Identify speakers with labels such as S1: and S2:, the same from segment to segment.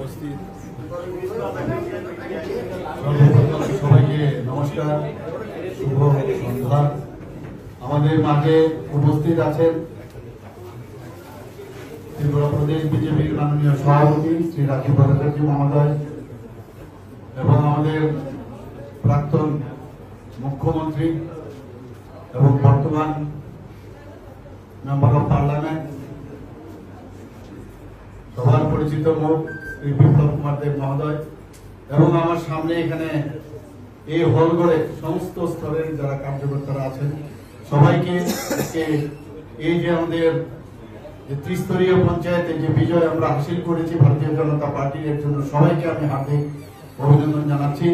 S1: উপস্থিত সবাইকে নমস্কার, শুভ সন্ধ্যা। আমাদের মাঝে উপস্থিত আছেন ত্রিপুরা প্রদেশ বিজেপির মাননীয় সভাপতি শ্রী রাজীব ভট্টাচার্য মহোদয় এবং আমাদের প্রাক্তন মুখ্যমন্ত্রী এবং বর্তমান মেম্বার অফ পার্লামেন্ট সবার পরিচিত মুখ শ্রী বিপ্লব কুমার দেব মহোদয় এবং আমার সামনে এখানে এই হল করে সমস্ত স্তরের যারা কার্যকর্তারা আছেন সবাইকে এই যে আমাদের ত্রিস্তরীয় পঞ্চায়েতে যে বিজয় আমরা হাসিল করেছি ভারতীয় জনতা পার্টির, এর জন্য সবাইকে আমি হার্দিক অভিনন্দন জানাচ্ছি।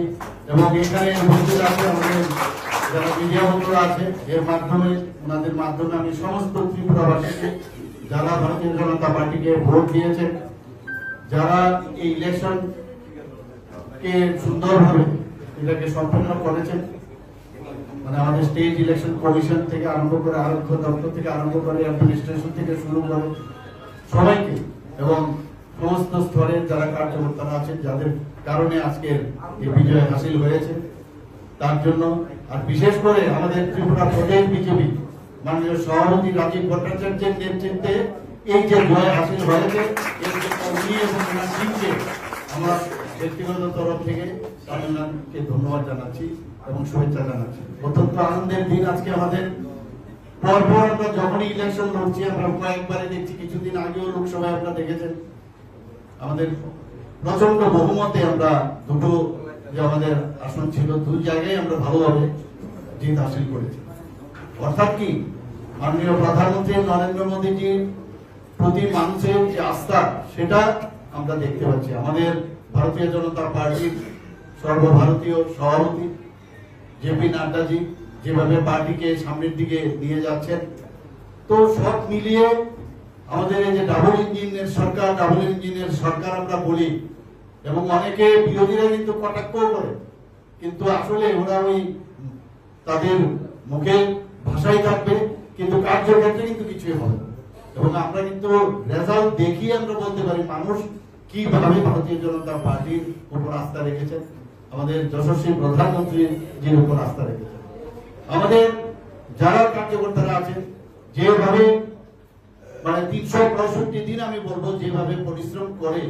S1: এবং এখানে উপস্থিত আছে আমাদের যারা মিডিয়া বন্ধুরা আছে, এর মাধ্যমে ওনাদের মাধ্যমে আমি সমস্ত ত্রিপুরাবাসীকে যারা ভারতীয় জনতা পার্টিকে ভোট দিয়েছে, যারা এই ইলেকশন কে সুন্দরভাবে এটাকে সম্পন্ন করেছেন, মানে আমাদের স্টেট ইলেকশন কমিশন থেকে আরম্ভ করে আরক্ষী দপ্তর থেকে আরম্ভ করে অ্যাডমিনিস্ট্রেশন থেকে শুরু করে সবাইকে এবং সমস্ত স্তরের যারা কার্যকর্তারা আছেন যাদের কারণে আজকের এই বিজয় হাসিল হয়েছে তার জন্য, আর বিশেষ করে আমাদের ত্রিপুরা প্রদেশ বিজেপি মাননীয় সভাপতি রাজীব ভট্টাচার্যের নেতৃত্বে এই যে জয় হাসিল হয়েছে এর জন্য উনি এবং ওনার টিমকে আমরা ব্যক্তিগত তরফ থেকে তামিলনাড়ুকে ধন্যবাদ জানাচ্ছি এবং শুভেচ্ছা জানাচ্ছি। অত্যন্ত আনন্দের দিন আজকে আমাদের। পরপর আমরা যখনই ইলেকশন লড়ছি আমরা কয়েকবারে দেখছি, কিছুদিন আগেও লোকসভায় আমরা দেখেছেন আমাদের প্রচন্ড বহুমতে আমরা দুটো যে আমাদের আসন ছিল দুই জায়গায় আমরা ভালোভাবে জিত হাসিল করেছি। অর্থাৎ কি মাননীয় প্রধানমন্ত্রী নরেন্দ্র মোদীজির প্রতি মানুষের যে আস্থা সেটা আমরা দেখতে পাচ্ছি। আমাদের ভারতীয় জনতা পার্টির সর্বভারতীয় সভাপতি জেপি নাড্ডাজি যেভাবে পার্টিকে সামনের দিকে নিয়ে যাচ্ছেন, তো সব মিলিয়ে আমাদের এই যে ডাবল ইঞ্জিনের সরকার আমরা বলি এবং অনেকে বিরোধীরা কিন্তু কটাক্ষ করে, কিন্তু আসলে ওরা ওই তাদের মুখে ভাষাই থাকবে কিন্তু কার্যক্ষেত্রে কিন্তু কিছুই হবে না। এবং আমরা কিন্তু রেজাল্ট দেখিয়ে আমরা বলতে পারি মানুষ কিভাবে ভারতীয় জনতা পার্টির উপর আস্থা রেখেছেন, আমাদের যশস্বী প্রধানমন্ত্রীর উপর আস্থা রেখেছেন। আমাদের যারা কার্যকর্তারা আছেন যেভাবে মানে 365 দিন আমি বলবো যেভাবে পরিশ্রম করে,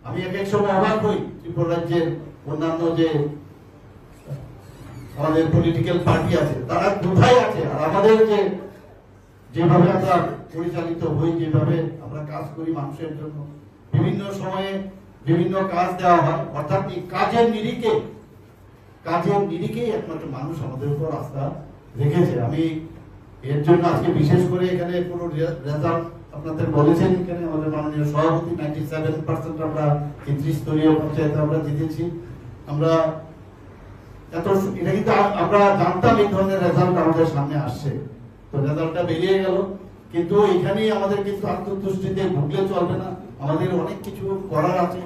S1: আমি এক সময় অবাক হই ত্রিপুরা রাজ্যের অন্যান্য যে আমাদের পলিটিক্যাল পার্টি আছে তারা কোথায় আছে, আর আমাদের যেভাবে আমরা পরিচালিত হই, যেভাবে আমরা কাজ করি মানুষের জন্য, বিভিন্ন সময়ে বিভিন্ন কাজ দেওয়া হয়, অর্থাৎ কাজের নিরিখে একমাত্র মানুষ আমাদের উপর আস্থা রেখেছে। আমি এর জন্য আজকে বিশেষ করে এখানে পুরো রেজাল্ট আপনাদের বলেছেন, এখানে আমাদের মাননীয় সভাপতি 97% আমরা ত্রিস্তরীয় পঞ্চায়েতে আমরা জিতেছি। আমরা এটা কিন্তু আমরা জানতাম এই ধরনের রেজাল্ট আমাদের সামনে আসছে, তো রেজাল্টটা বেরিয়ে গেল। কিন্তু এখানেই আমাদের কিন্তু আত্মতুষ্টিতে ভুগলে চলবে না, আমাদের অনেক কিছু করার আছে,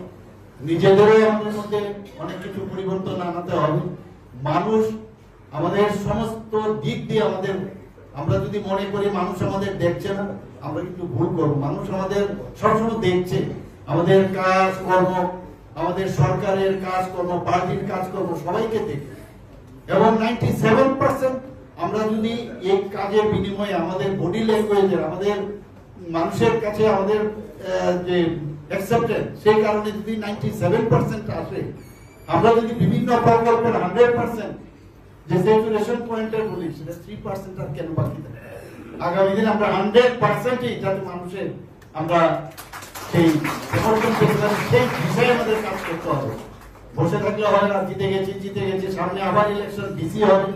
S1: নিজেদেরও আমাদের মধ্যে অনেক কিছু পরিবর্তন আনাতে হবে। মানুষ আমাদের সমস্ত দিক দিয়ে আমরা যদি মনে করি মানুষ আমাদের দেখছে না, আমরা কিন্তু ভুল করবো। মানুষ আমাদের সবসময় দেখছে, আমাদের কাজকর্ম, আমাদের সরকারের কাজকর্ম, পার্টির কাজকর্ম সবাইকে দেখছে। এবং 97% আমরা যদি এই কাজের বিনিময়ে আমাদের বডি ল্যাঙ্গুয়েজের, আমাদের মানুষের কাছে আমাদের যে অ্যাকসেপ্টেন্স, সেই কারণে যদি 97% আসে, আমরা যদি বিভিন্ন প্রকল্পের 100% যে স্যাচুরেশন পয়েন্টের বলি সেটা 3% আর কেন বাকি থাকে, আগামী দিন আমরা 100%ই যাতে মানুষের আমরা সেই বিষয়ে আমাদের কাজ করতে হবে। বসে থাকলে হয় না, জিতে গেছি, সামনে আবার ইলেকশন, ডিসি হবে,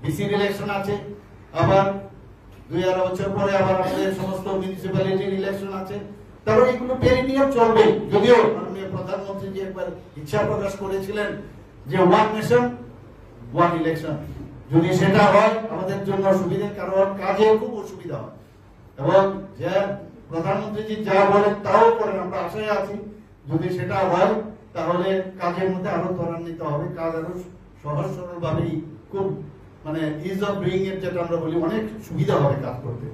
S1: ডিসির ইলেকশন আছে, আবার 2-2.5 বছর পরে আবার আমাদের সমস্ত মিউনিসিপ্যালিটির ইলেকশন আছে। তারপর এগুলো পেরে নিয়ে চলবে। যদিও মাননীয় প্রধানমন্ত্রী যে একবার ইচ্ছা প্রকাশ করেছিলেন যে ওয়ান নেশন ওয়ান ইলেকশন, যদি সেটা হয় আমাদের জন্য সুবিধা, কারণ কাজে খুব অসুবিধা হয়। এবং যে প্রধানমন্ত্রী যা বলেন তাও করেন, আমরা আশায় আছি যদি সেটা হয় তাহলে কাজের মধ্যে আরো ত্বরান্বিত হবে, কাজ আরো সহজ সরল ভাবেই খুব মানে ইজ অফ ডুইং এর যেটা আমরা বলি অনেক সুবিধা হবে কাজ করতে।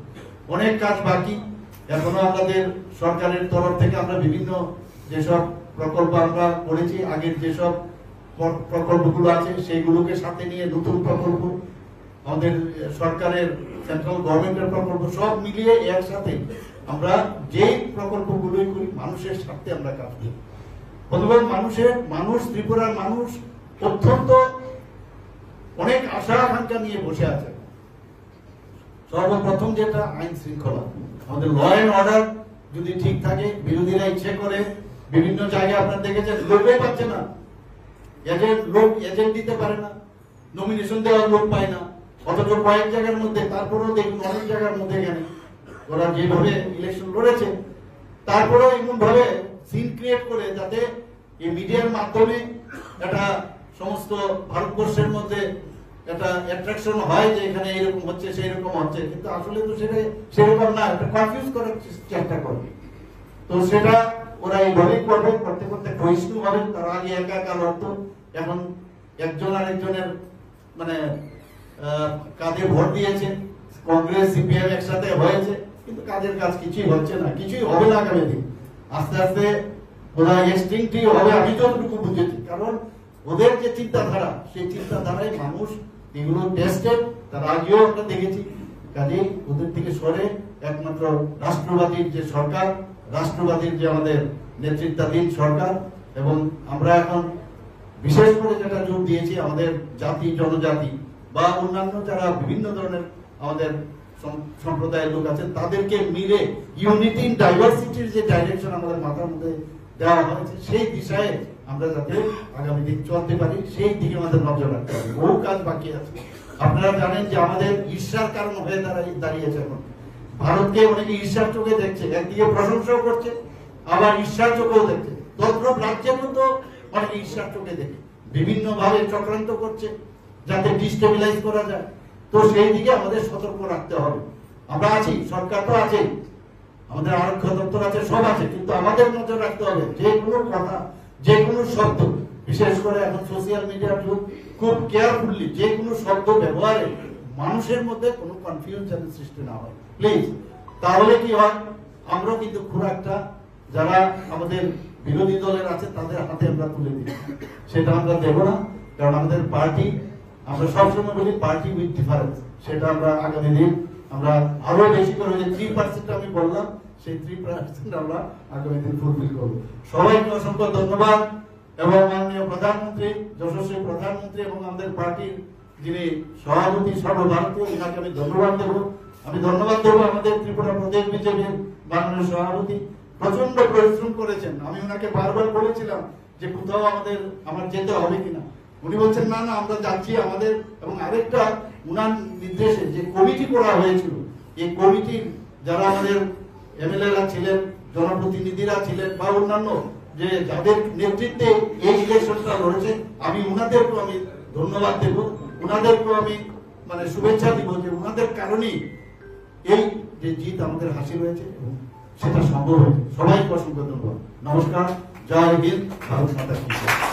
S1: অনেক কাজ বাকি এখনো আমাদের সরকারের তরফ থেকে আমরা বিভিন্ন যেসব প্রকল্প আমরা করেছি, আগের যেসব প্রকল্পগুলো আছে সেইগুলোকে সাথে নিয়ে নতুন প্রকল্প, আমাদের সরকারের সেন্ট্রাল গভর্নমেন্টের প্রকল্প সব মিলিয়ে একসাথে আমরা যে প্রকল্পগুলোই করি মানুষের স্বার্থে আমরা কাজ করি। বন্ধুগণ, মানুষ ত্রিপুরার মানুষ অত্যন্ত অনেক আশা আকাঙ্ক্ষা নিয়ে বসে আছে। সর্বপ্রথম যেটা আইন শৃঙ্খলা, আমাদের ল এন্ড অর্ডার যদি ঠিক থাকে, বিরোধীরা ইচ্ছে করে বিভিন্ন জায়গায় আপনারা দেখেছেন লোকই পাচ্ছে না, এজেন্ট দিতে পারে না, নমিনেশন দেওয়ার লোক পায় না, অথচ কয়েক জায়গার মধ্যে, তারপরেও দেখুন অনেক জায়গার মধ্যে এখানে ওরা যেভাবে ইলেকশন লড়েছে, তারপরেও এমন ভাবে সিন ক্রিয়েট করে যাতে এই মিডিয়ার মাধ্যমে একটা সমস্ত ভারতবর্ষের মধ্যে একটা অ্যাট্রাকশন হয় যে এখানে এরকম হচ্ছে সেই রকম হচ্ছে, কিন্তু আসলে তো সেটা সেরকম না, একটা কনফিউজ করার চেষ্টা করবে। তো সেটা ওরা এইভাবেই করবে, করতে করতে ক্ষয়িষ্ণু হবে। তারা আগে একা একা লড়তো, এখন একজন আরেকজনের মানে কাঁধে ভোট দিয়েছে, কংগ্রেস সিপিএম একসাথে হয়েছে, কিন্তু কাজের কাজ কিছুই হচ্ছে না, কিছুই হবে না আগামী দিন। আস্তে আস্তে ওরা এক্সটিংক্টই হবে, আমি যতটুকু বুঝেছি। কারণ ওদের যে চিন্তাধারা, সেই চিন্তাধারায় মানুষ এগুলো টেস্টেড, তার আগেও আমরা দেখেছি। কাজেই ওদের থেকে সরে একমাত্র রাষ্ট্রবাদীর যে সরকার, রাষ্ট্রবাদীর যে আমাদের নেতৃত্বাধীন সরকার, এবং আমরা এখন বিশেষ করে যেটা জোর দিয়েছি আমাদের জাতি জনজাতি বা অন্যান্য যারা বিভিন্ন ধরনের আমাদের সম্প্রদায়ের লোক আছেন তাদেরকে মিলে ইউনিটি ইন ডাইভার্সিটির যে ডাইরেকশন আমাদের মাথার মধ্যে দেওয়া হয়েছে, সেই দিশায় আমরা যাতে আগামী দিন চলতে পারি সেই দিকে আমাদের নজর রাখতে হবে। বহু কাজ বাকি আছে। আপনারা জানেন যে আমাদের ঈর্ষার কারণ হয়ে দাঁড়িয়েছে এখন ভারতকে অনেকে ঈর্ষার চোখে দেখছে, একদিকে প্রশংসাও করছে আবার ঈর্ষার চোখেও দেখছে। তদ্রুপ রাজ্যের মতো অনেকে ঈর্ষার চোখে দেখে বিভিন্ন ভাবে চক্রান্ত করছে যাতে ডিস্টেবিলাইজ করা যায়। তো সেই দিকে আমাদের সতর্ক রাখতে হবে। আমরা আছি, সরকার তো আছে, আমাদের আরক্ষা দপ্তর আছে, সব আছে, কিন্তু আমাদের নজর রাখতে হবে যে কোনো কথা, যে কোনো শব্দ, বিশেষ করে এখন সোশ্যাল মিডিয়ার যুগ, খুব কেয়ারফুলি যে কোনো শব্দ ব্যবহারে মানুষের মধ্যে কোনো কনফিউশন সৃষ্টি না হয় প্লিজ। তাহলে কি হয়, আমরা কিন্তু খোরাকটা যারা আমাদের বিরোধী দলের আছে তাদের হাতে আমরা তুলে দিই, সেটা আমরা দেব না। কারণ আমাদের পার্টি, আমরা সবসময় বলি পার্টি উইথ ডিফারেন্স, সেটা আমরা আগামী দিন আমরা আরো বেশি করে, যে 3% আমি বললাম সেই 3% আমরা আগামী দিন ফুলফিল করবো। সবাইকে অসংখ্য ধন্যবাদ। এবং মাননীয় প্রধানমন্ত্রী, যশস্বী প্রধানমন্ত্রী এবং আমাদের পার্টির যিনি সভাপতি সর্বভারতীয়, ওনাকে আমি ধন্যবাদ দেবো। আমি ধন্যবাদ দেবো আমাদের ত্রিপুরা প্রদেশ বিজেপির মাননীয় সভাপতি, প্রচন্ড পরিশ্রম করেছেন। আমি ওনাকে বারবার বলেছিলাম যে কোথাও আমার যেতে হবে কিনা, উনি বলছেন না না আমরা যাচ্ছি আমাদের। এবং আরেকটা উনার নির্দেশে যে কমিটি করা হয়েছিল, এই কমিটির যারা আমাদের এমএলএরা ছিলেন, জনপ্রতিনিধিরা ছিলেন বা অন্যান্য যে যাদের নেতৃত্বে এই ইলেকশনটা লড়েছে, আমি উনাদেরকেও আমি ধন্যবাদ দেব, উনাদেরকেও আমি মানে শুভেচ্ছা দিব যে উনাদের কারণেই এই যে জিত আমাদের হাসিল হয়েছে এবং সেটা সম্ভব হয়েছে। সবাইকে অসংখ্য ধন্যবাদ। নমস্কার, জয় হিন্দ, ভারত মাতা কি জয়।